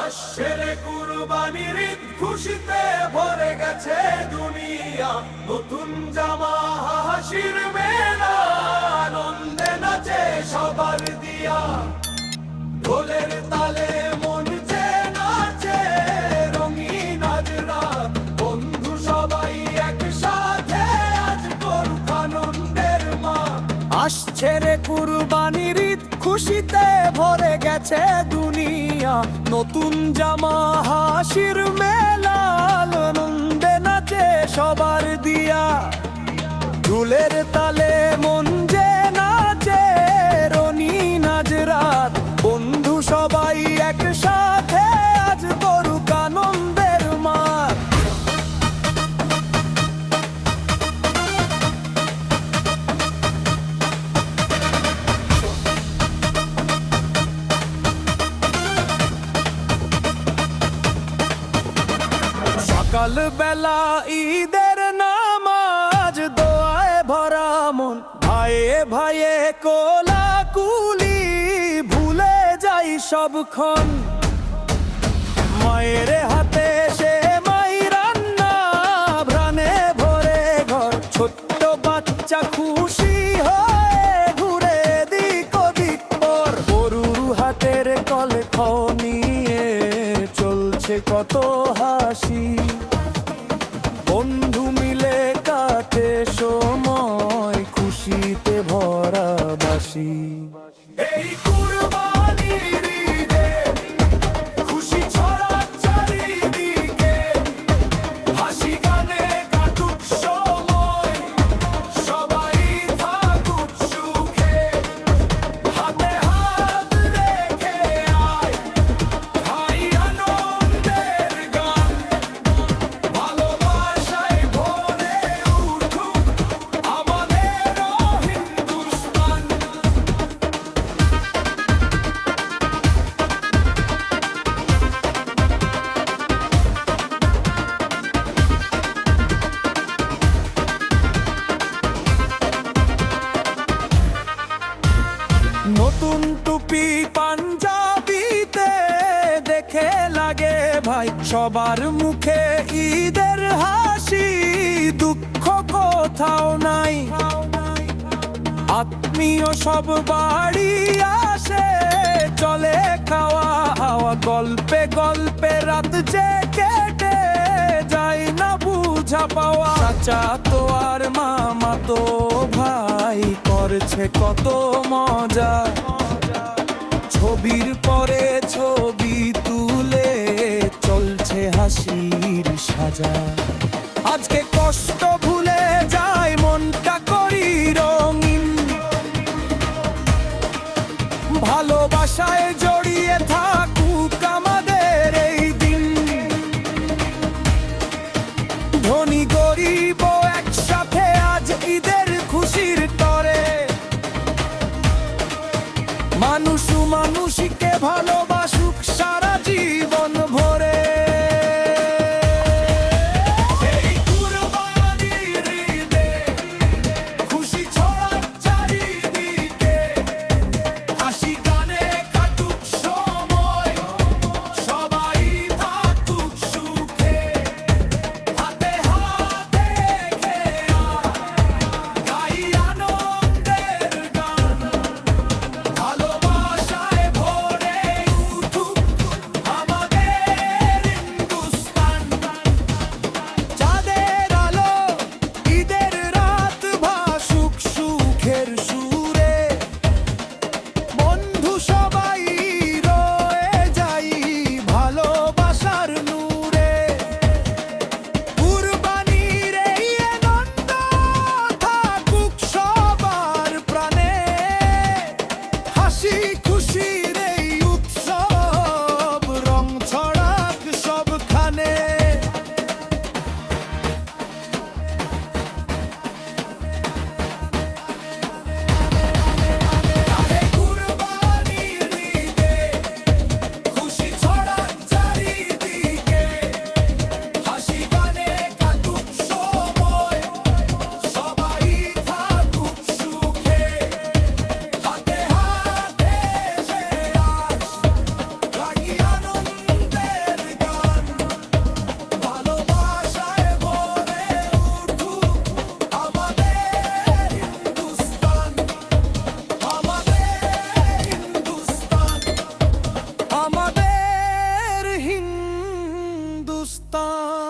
আসছে রে কুরবানির ঈদ, খুশিতে ভরে গেছে দুনিয়া। নতুন জামা হাসির মেলা, আনন্দে নাচে সবার দিয়া। ঢোলের তালে মন যে নাচে, রঙিন আজ রাত। বন্ধু সবাই একসাথে আজ করুক আনন্দের মাত। আসছে রে কুরবানির ঈদ, খুশিতে ভরে গেছে দুনিয়া। নতুন জামা হাসির মেলা, আনন্দে নাচে সবার দিয়া। ঢোলের তালে মন যে নাচে, রঙিন আজ রাত। বন্ধু সবাই একসাথে আজ করুক আনন্দের মাত। সকাল বেলা ঈদের নামাজ, দোয়ায় ভরা মন। ভাইয়ে ভাইয়ে কোলাকুলি, ভুলে যাই সবক্ষণ। মায়ের হাতে সে মাই রান্না, প্রাণে ভরে ঘর। ছোট্ট বাচ্চা খুশি হয়ে ঘুরে দিক ওদিক পর। গরুর হাতের কলে নিয়ে চলছে কত হাসি। বন্ধু মিলে কাটে সময়, খুশিতে ভরা বাসি। এই কুরবানির ঈদে খুশি ছড়া চারিদিকে। হাসি গানে কাটুক সময়, সবাই থাকুক সুখে। হাতে হাত রেখে আয়, ভাই আনন্দের গান। ভালোবাসায় ভরে উঠুক আমাদেরও হিন্দুস্তান। নতুন টুপি পাঞ্জাবিতে দেখে লাগে ভাই সবার মুখে ঈদের হাসি। দুঃখ কোথাও নাই, আত্মীয় সব বাড়ি আসে। চলে খাওয়া হাওয়া, গল্পে গল্পে রাত যে কেটে যায় না বুঝা পাওয়া। চাচা তো আর মামা তো ভাই করছে কত মজা। ছবির পরে ছবি তুলে চলছে হাসির সাজা। আজকে কষ্ট ভুলে যায়, মনটা করি রঙিন। ভালোবাসায় জড়িয়ে থাকুক আমাদের এই দিন। ধনী গরিব একসাথে আজ ঈদের খুশির তরে। মানুষ মানুষকে ভালোবাসুক সারা জীবন ভরে। এই কুরবানির হিন্দুস্তান।